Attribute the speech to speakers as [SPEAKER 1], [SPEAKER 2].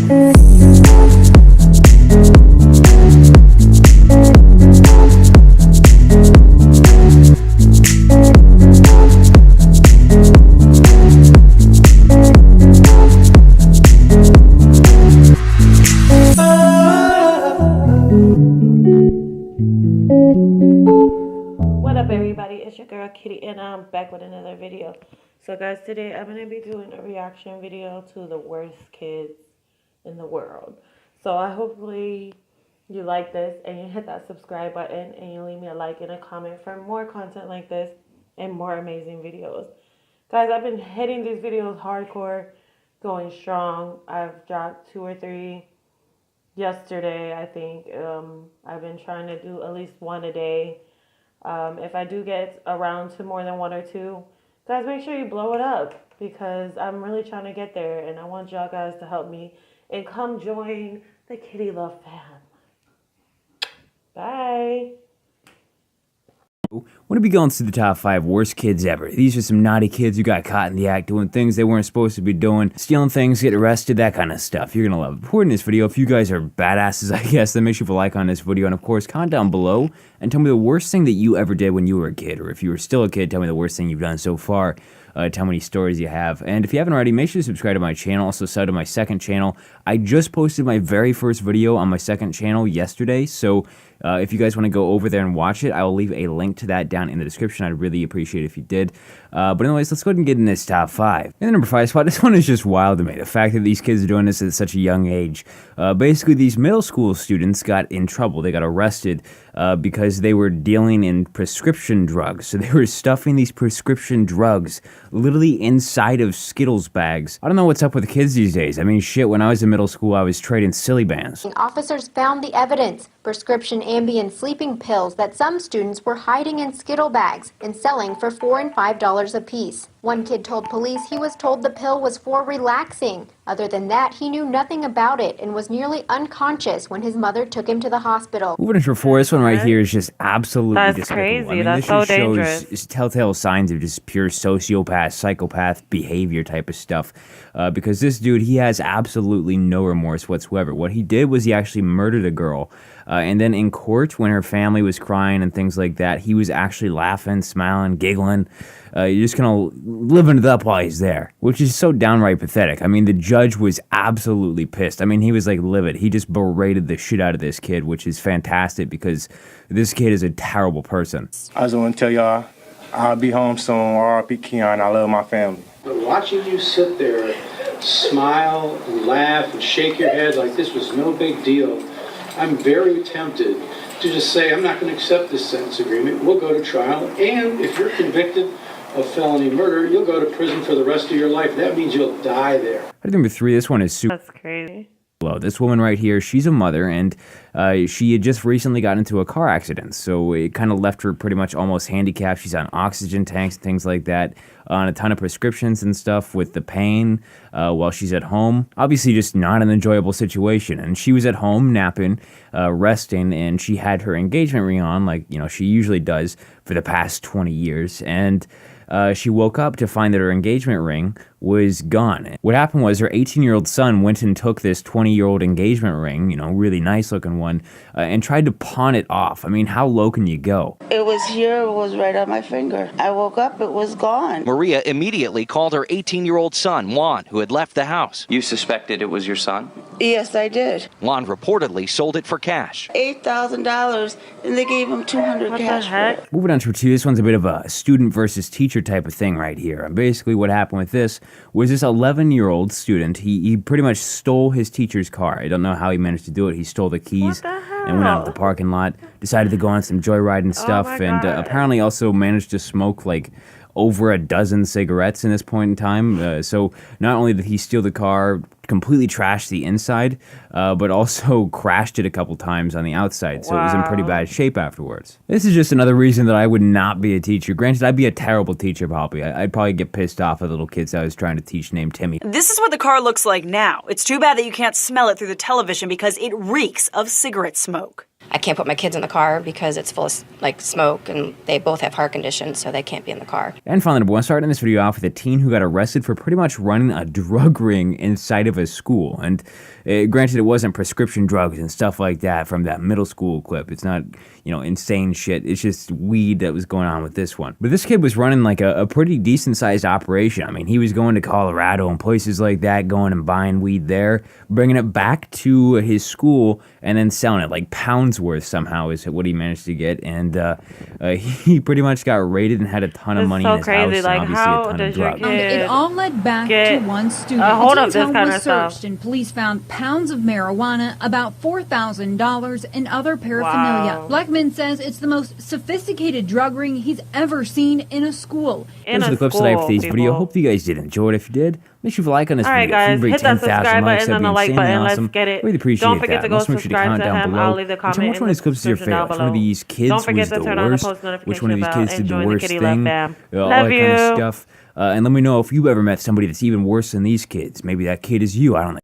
[SPEAKER 1] What up, everybody? It's your girl Kitty, and I'm back with another video. So guys, today I'm going to be doing a reaction video to the worst kids in the world. So hopefully you like this and you hit that subscribe button and you leave me a like and a comment for more content like this and more amazing videos. Guys, I've been hitting these videos hardcore, going strong. I've dropped 2 or 3 yesterday, I think. I've been trying to do at least 1 a day. If I do get around to more than 1 or 2, guys, make sure you blow it up, because I'm really trying to get there, and I want y'all guys to help me and come join the Kitty Love fam. Bye.
[SPEAKER 2] We're going to be going through the top 5 worst kids ever. These are some naughty kids who got caught in the act doing things they weren't supposed to be doing, stealing things, getting arrested, that kind of stuff. You're going to love it. Before in this video, if you guys are badasses, I guess, then make sure to like on this video, and of course, comment down below and tell me the worst thing that you ever did when you were a kid, or if you were still a kid, tell me the worst thing you've done so far. Tell me any stories you have. And if you haven't already, make sure to subscribe to my channel. Also, sub to my second channel. I just posted my very first video on my second channel yesterday, so if you guys want to go over there and watch it, I will leave a link to that down in the description. I'd really appreciate it if you did. But anyways, let's go ahead and get in this top 5. In the number 5 spot, this one is just wild to me. The fact that these kids are doing this at such a young age. Basically, these middle school students got in trouble. They got arrested because they were dealing in prescription drugs. So they were stuffing these prescription drugs literally inside of Skittles bags. I don't know what's up with the kids these days. I mean, shit, when I was in middle school, I was trading silly bands.
[SPEAKER 3] Officers found the evidence, prescription Ambien sleeping pills that some students were hiding in Skittle bags and selling for $4 and $5 apiece. One kid told police he was told the pill was for relaxing. Other than that, he knew nothing about it and was nearly unconscious when his mother took him to the hospital.
[SPEAKER 2] Moving into 4, this one right here is just absolutely
[SPEAKER 1] That's
[SPEAKER 2] despicable.
[SPEAKER 1] crazy.
[SPEAKER 2] I mean,
[SPEAKER 1] That's
[SPEAKER 2] this
[SPEAKER 1] so
[SPEAKER 2] just
[SPEAKER 1] dangerous.
[SPEAKER 2] shows telltale signs of just pure sociopath, psychopath behavior type of stuff. Because this dude, he has absolutely no remorse whatsoever. What he did was he actually murdered a girl. And then in court, when her family was crying and things like that, he was actually laughing, smiling, giggling. You're just kind of living it up while he's there, which is so downright pathetic. I mean, the judge was absolutely pissed. I mean, he was like livid. He just berated the shit out of this kid, which is fantastic because this kid is a terrible person.
[SPEAKER 4] I just want to tell y'all, I'll be home soon. R.I.P. Keon. I love my family.
[SPEAKER 5] But watching you sit there, smile and laugh and shake your head like this was no big deal, I'm very tempted to just say, I'm not going to accept this sentence agreement. We'll go to trial. And if you're convicted of felony murder, you'll go to prison for the rest of your life. That means you'll die there.
[SPEAKER 2] I think number 3, this one is super.
[SPEAKER 1] That's crazy.
[SPEAKER 2] This woman right here, she's a mother, and she had just recently gotten into a car accident, so it kind of left her pretty much almost handicapped. She's on oxygen tanks and things like that, on a ton of prescriptions and stuff with the pain while she's at home. Obviously just not an enjoyable situation, and she was at home napping, resting, and she had her engagement ring on, like, you know, she usually does for the past 20 years, and she woke up to find that her engagement ring was gone. What happened was her 18-year-old son went and took this 20-year-old engagement ring, you know, really nice looking one, and tried to pawn it off. I mean, how low can you go?
[SPEAKER 6] It was here, it was right on my finger. I woke up, it was gone.
[SPEAKER 7] Maria immediately called her 18-year-old son, Juan, who had left the house.
[SPEAKER 8] You suspected it was your son?
[SPEAKER 6] Yes, I did.
[SPEAKER 7] Juan reportedly sold it for cash.
[SPEAKER 6] $8,000, and they gave him $200
[SPEAKER 1] What the
[SPEAKER 6] cash for
[SPEAKER 1] heck?
[SPEAKER 6] it.
[SPEAKER 2] Moving on to 2, this one's a bit of a student versus teacher type of thing right here. And basically what happened with this was this 11-year-old student, he pretty much stole his teacher's car. I don't know how he managed to do it. He stole the keys and went out of the parking lot, decided to go on some joyride stuff, and apparently also managed to smoke like over a dozen cigarettes in this point in time. So not only did he steal the car, completely trashed the inside, but also crashed it a couple times on the outside. So it was in pretty bad shape afterwards. This is just another reason that I would not be a teacher. Granted, I'd be a terrible teacher probably. I'd probably get pissed off at little kids I was trying to teach named Timmy.
[SPEAKER 9] This is what the car looks like now. It's too bad that you can't smell it through the television because it reeks of cigarette smoke.
[SPEAKER 10] I can't put my kids in the car because it's full of like smoke, and they both have heart conditions, so they can't be in the car.
[SPEAKER 2] And finally, number 1, starting this video off with a teen who got arrested for pretty much running a drug ring inside of his school. And granted, it wasn't prescription drugs and stuff like that from that middle school clip. It's not, insane shit. It's just weed that was going on with this one. But this kid was running like a pretty decent sized operation. I mean, he was going to Colorado and places like that, going and buying weed there, bringing it back to his school, and then selling it like pounds worth somehow is what he managed to get. And he pretty much got raided and had a ton of money in his house.
[SPEAKER 1] Like,
[SPEAKER 2] and
[SPEAKER 1] how
[SPEAKER 2] obviously a ton
[SPEAKER 1] does
[SPEAKER 2] of
[SPEAKER 1] your
[SPEAKER 2] drugs.
[SPEAKER 1] kid
[SPEAKER 11] It all led back to one student.
[SPEAKER 1] hold
[SPEAKER 11] A
[SPEAKER 1] up,
[SPEAKER 11] teen's
[SPEAKER 1] this
[SPEAKER 11] home
[SPEAKER 1] kind
[SPEAKER 11] was
[SPEAKER 1] of stuff.
[SPEAKER 11] searched, and police found pounds of marijuana, about $4,000, and other paraphernalia.
[SPEAKER 1] Wow.
[SPEAKER 11] Blackman says it's the most sophisticated drug ring he's ever seen in a school.
[SPEAKER 2] Those are the clips that I have for today's video. Hope you guys did enjoy it. If you did, make sure you like on this
[SPEAKER 1] All right,
[SPEAKER 2] video. If
[SPEAKER 1] guys,
[SPEAKER 2] we
[SPEAKER 1] hit
[SPEAKER 2] break
[SPEAKER 1] that
[SPEAKER 2] 10,000
[SPEAKER 1] subscribe
[SPEAKER 2] likes,
[SPEAKER 1] button and the
[SPEAKER 2] that'd be
[SPEAKER 1] like
[SPEAKER 2] insanely
[SPEAKER 1] button.
[SPEAKER 2] awesome.
[SPEAKER 1] Let's get it.
[SPEAKER 2] Really appreciate
[SPEAKER 1] Don't forget
[SPEAKER 2] that.
[SPEAKER 1] to go
[SPEAKER 2] Also, make sure to
[SPEAKER 1] subscribe
[SPEAKER 2] comment
[SPEAKER 1] to
[SPEAKER 2] down
[SPEAKER 1] him.
[SPEAKER 2] below.
[SPEAKER 1] I'll leave the
[SPEAKER 2] And tell me
[SPEAKER 1] comment
[SPEAKER 2] which
[SPEAKER 1] in
[SPEAKER 2] one of
[SPEAKER 1] the
[SPEAKER 2] these clips is your
[SPEAKER 1] description down
[SPEAKER 2] favorite. Which one of
[SPEAKER 1] below.
[SPEAKER 2] these kids
[SPEAKER 1] Don't forget
[SPEAKER 2] was
[SPEAKER 1] to
[SPEAKER 2] the
[SPEAKER 1] turn on the
[SPEAKER 2] worst?
[SPEAKER 1] post
[SPEAKER 2] Which one of these
[SPEAKER 1] notification
[SPEAKER 2] kids
[SPEAKER 1] bell
[SPEAKER 2] did
[SPEAKER 1] and
[SPEAKER 2] the
[SPEAKER 1] join the
[SPEAKER 2] worst
[SPEAKER 1] Kitty Love
[SPEAKER 2] thing?
[SPEAKER 1] fam.
[SPEAKER 2] All
[SPEAKER 1] Love
[SPEAKER 2] that kind of
[SPEAKER 1] you.
[SPEAKER 2] stuff. And let me know if you ever met somebody that's even worse than these kids. Maybe that kid is you. I don't know.